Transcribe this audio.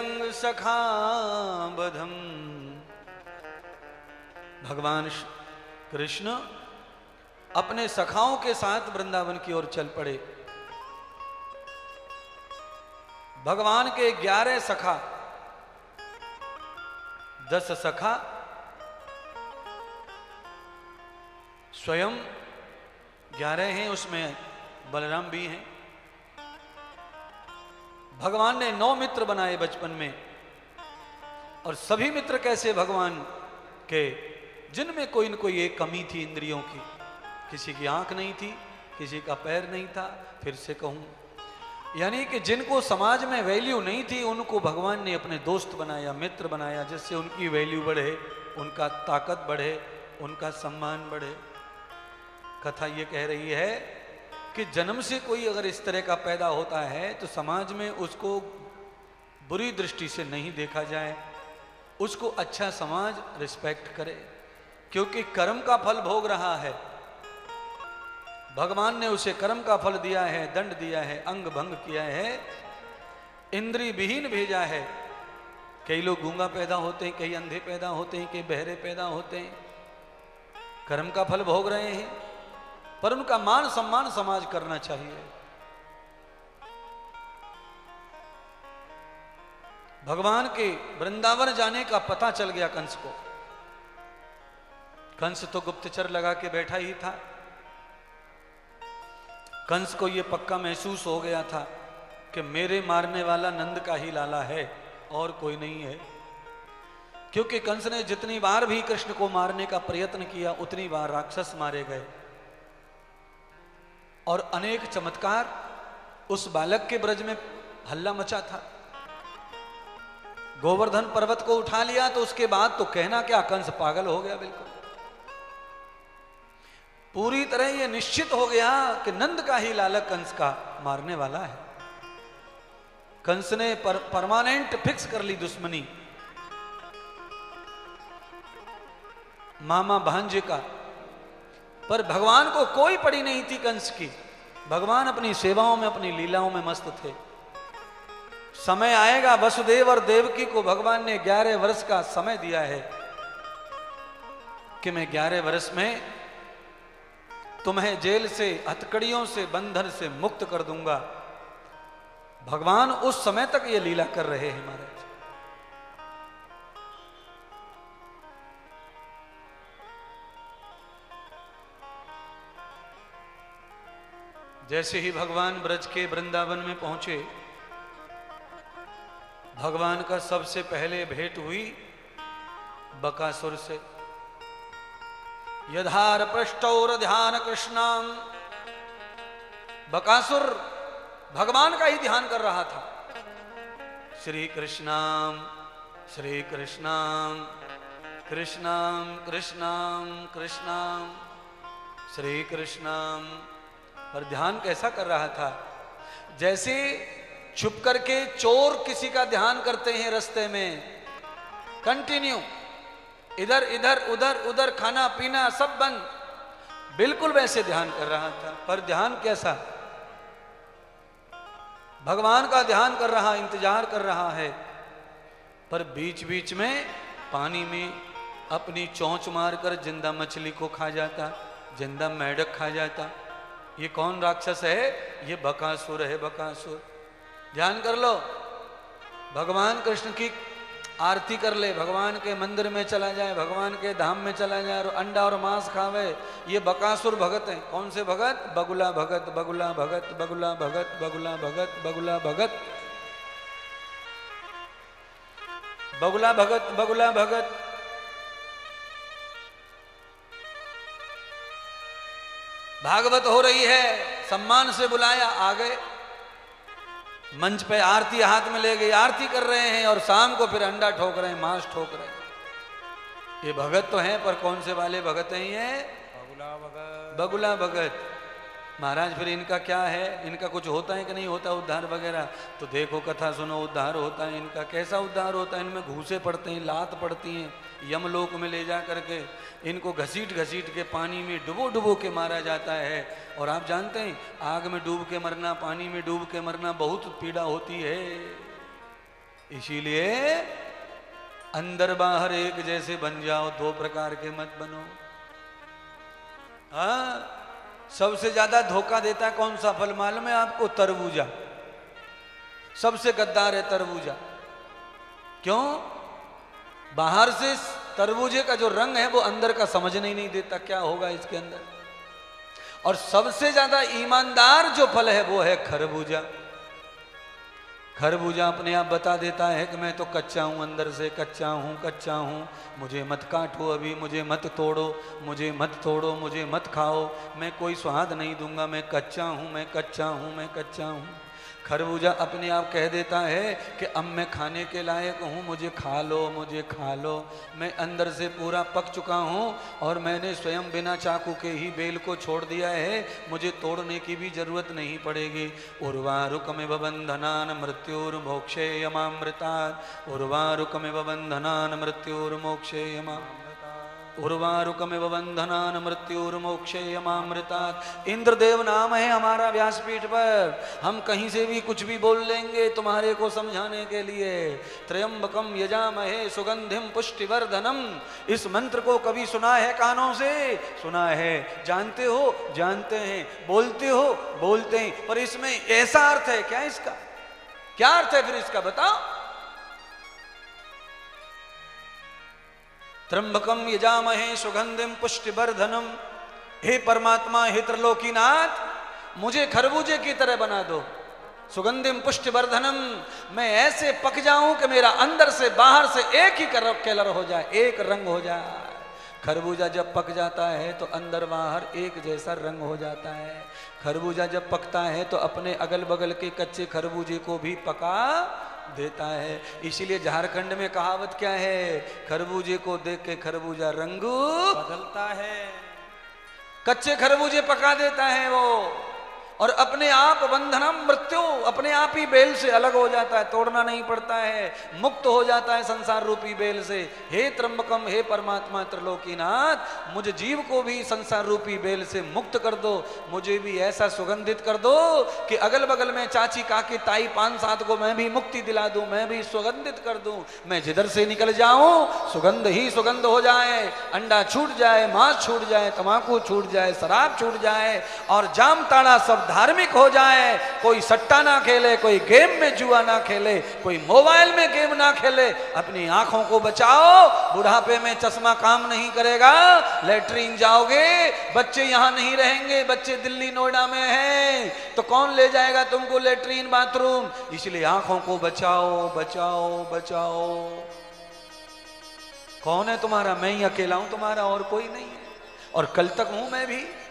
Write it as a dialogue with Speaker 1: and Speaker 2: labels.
Speaker 1: संग सखा बधम। भगवान कृष्ण अपने सखाओं के साथ वृंदावन की ओर चल पड़े। भगवान के 11 सखा, 10 सखा स्वयं 11 हैं, उसमें बलराम भी हैं। भगवान ने 9 मित्र बनाए बचपन में, और सभी मित्र कैसे भगवान के, जिनमें कोई न कोई एक कमी थी इंद्रियों की। किसी की आंख नहीं थी, किसी का पैर नहीं था, फिर से कहूं, यानी कि जिनको समाज में वैल्यू नहीं थी उनको भगवान ने अपने दोस्त बनाया, मित्र बनाया, जिससे उनकी वैल्यू बढ़े, उनका ताकत बढ़े, उनका सम्मान बढ़े। कथा ये कह रही है कि जन्म से कोई अगर इस तरह का पैदा होता है तो समाज में उसको बुरी दृष्टि से नहीं देखा जाए, उसको अच्छा समाज रिस्पेक्ट करे, क्योंकि कर्म का फल भोग रहा है। भगवान ने उसे कर्म का फल दिया है, दंड दिया है, अंग भंग किया है, इंद्रिय विहीन भेजा है। कई लोग गूंगा पैदा होते हैं, कई अंधे पैदा होते हैं, कई बहरे पैदा होते हैं, कर्म का फल भोग रहे हैं, पर उनका मान सम्मान समाज करना चाहिए। भगवान के वृंदावन जाने का पता चल गया कंस को। कंस तो गुप्तचर लगा के बैठा ही था। कंस को यह पक्का महसूस हो गया था कि मेरे मारने वाला नंद का ही लाला है और कोई नहीं है, क्योंकि कंस ने जितनी बार भी कृष्ण को मारने का प्रयत्न किया उतनी बार राक्षस मारे गए, और अनेक चमत्कार उस बालक के ब्रज में हल्ला मचा था। गोवर्धन पर्वत को उठा लिया तो उसके बाद तो कहना क्या, कंस पागल हो गया। बिल्कुल पूरी तरह यह निश्चित हो गया कि नंद का ही लाला कंस का मारने वाला है। कंस ने परमानेंट फिक्स कर ली दुश्मनी मामा भांजे का, पर भगवान को कोई पड़ी नहीं थी कंस की। भगवान अपनी सेवाओं में, अपनी लीलाओं में मस्त थे। समय आएगा, वसुदेव और देवकी को भगवान ने 11 वर्ष का समय दिया है कि मैं 11 वर्ष में तुम्हें जेल से, हथकड़ियों से, बंधन से मुक्त कर दूंगा। भगवान उस समय तक ये लीला कर रहे हैं महाराज। जैसे ही भगवान ब्रज के वृंदावन में पहुंचे, भगवान का सबसे पहले भेंट हुई बकासुर से। यधार पृष्ठौर ध्यान कृष्णाम, बकासुर भगवान का ही ध्यान कर रहा था। श्री कृष्णाम श्री कृष्णाम कृष्णाम कृष्णाम कृष्णाम श्री कृष्णाम, पर ध्यान कैसा कर रहा था, जैसे छुप करके चोर किसी का ध्यान करते हैं रास्ते में, कंटिन्यू इधर इधर उधर उधर, खाना पीना सब बंद, बिल्कुल वैसे ध्यान कर रहा था। पर ध्यान कैसा, भगवान का ध्यान कर रहा, इंतजार कर रहा है, पर बीच बीच में पानी में अपनी चोंच मारकर जिंदा मछली को खा जाता, जिंदा मेढक खा जाता। ये कौन राक्षस है, ये बकासुर है, बकासुर। ध्यान कर लो, भगवान कृष्ण की आरती कर ले, भगवान के मंदिर में चला जाए, भगवान के धाम में चला जाए और अंडा और मांस खावे, ये बकासुर भगत है। कौन से भगत, बगुला भगत, बगुला भगत, बगुला भगत, बगुला भगत, बगुला भगत, बगुला भगत, बगुला भगत। भागवत हो रही है, सम्मान से बुलाया, आ गए मंच पे, आरती हाथ में ले गई, आरती कर रहे हैं, और शाम को फिर अंडा ठोक रहे हैं, मांस ठोक रहे हैं। ये भगत तो हैं, पर कौन से वाले भगत हैं ये, बगुला भगत, बगुला भगत। महाराज फिर इनका क्या है, इनका कुछ होता है कि नहीं होता उद्धार वगैरह? तो देखो कथा सुनो, उद्धार होता है इनका। कैसा उद्धार होता है? इनमें घूसे पड़ते हैं, लात पड़ती हैं, यमलोक में ले जा करके इनको घसीट घसीट के पानी में डुबो डुबो के मारा जाता है। और आप जानते हैं, आग में डूब के मरना, पानी में डूब के मरना बहुत पीड़ा होती है। इसीलिए अंदर बाहर एक जैसे बन जाओ, दो प्रकार के मत बनो। हाँ, सबसे ज्यादा धोखा देता है कौन सा फल मालूम है आपको? तरबूजा। सबसे गद्दार है तरबूजा। क्यों? बाहर से तरबूजे का जो रंग है वो अंदर का समझने ही नहीं देता क्या होगा इसके अंदर। और सबसे ज्यादा ईमानदार जो फल है वो है खरबूजा। खरबूजा अपने आप बता देता है कि मैं तो कच्चा हूं, अंदर से कच्चा हूं, कच्चा हूं, मुझे मत काटो अभी, मुझे मत तोड़ो, मुझे मत तोड़ो, मुझे मत खाओ, मैं कोई स्वाद नहीं दूंगा, मैं कच्चा हूं, मैं कच्चा हूं, मैं कच्चा हूं। खरबूजा अपने आप कह देता है कि अब मैं खाने के लायक हूँ, मुझे खा लो, मुझे खा लो, मैं अंदर से पूरा पक चुका हूँ और मैंने स्वयं बिना चाकू के ही बेल को छोड़ दिया है, मुझे तोड़ने की भी जरूरत नहीं पड़ेगी। उर्वारुकमिव बंधनान मृत्युर्मोक्षेयमामृतात्, उर्वारुकमिव बंधनान मृत्युर्मोक्षेयमामृतात्, उर्वारुकमिव बंधनान मृत्युर्मोक्षेयमामृतात्। इंद्रदेव नाम है हमारा व्यासपीठ पर। हम कहीं से भी कुछ भी बोल लेंगे तुम्हारे को समझाने के लिए। त्र्यंबकम यजामहे सुगंधिम पुष्टिवर्धनम। इस मंत्र को कभी सुना है कानों से? सुना है। जानते हो? जानते हैं। बोलते हो? बोलते हैं। पर इसमें ऐसा अर्थ है क्या इसका? क्या अर्थ है फिर इसका बताओ? त्र्यंबकम यजामहे सुगंधिम पुष्टिवर्धनम। हे परमात्मा, हे त्रिलोकीनाथ, मुझे खरबूजे की तरह बना दो। सुगंधिम पुष्टिवर्धनम, मैं ऐसे पक जाऊं कि मेरा अंदर से बाहर से एक ही कलर हो जाए, एक रंग हो जाए। खरबूजा जब पक जाता है तो अंदर बाहर एक जैसा रंग हो जाता है। खरबूजा जब पकता है तो अपने अगल बगल के कच्चे खरबूजे को भी पका देता है। इसीलिए झारखंड में कहावत क्या है? खरबूजे को देख के खरबूजा रंग बदलता है। कच्चे खरबूजे पका देता है वो, और अपने आप बंधनम मृत्यु, अपने आप ही बेल से अलग हो जाता है, तोड़ना नहीं पड़ता है, मुक्त हो जाता है संसार रूपी बेल से। हे त्र्यंबकम, हे परमात्मा त्रिलोकीनाथ, मुझे जीव को भी संसार रूपी बेल से मुक्त कर दो। मुझे भी ऐसा सुगंधित कर दो कि अगल बगल में चाची काकी ताई पांच सात को मैं भी मुक्ति दिला दूं, मैं भी सुगंधित कर दूं। मैं जिधर से निकल जाऊं सुगंध ही सुगंध हो जाए। अंडा छूट जाए, मांस छूट जाए, तंबाकू छूट जाए, शराब छूट जाए, और जाम ताड़ा सब धार्मिक हो जाए। कोई सट्टा ना खेले, कोई गेम में जुआ ना खेले, कोई मोबाइल में गेम ना खेले। अपनी आंखों को बचाओ। बुढ़ापे में चश्मा काम नहीं करेगा। लेटरिन जाओगे, बच्चे यहां नहीं रहेंगे, बच्चे दिल्ली नोएडा में हैं, तो कौन ले जाएगा तुमको लेटरिन बाथरूम? इसलिए आंखों को बचाओ, बचाओ, बचाओ। कौन है तुम्हारा? मैं ही अकेला हूं तुम्हारा, और कोई नहीं है। और कल तक हूं मैं भी।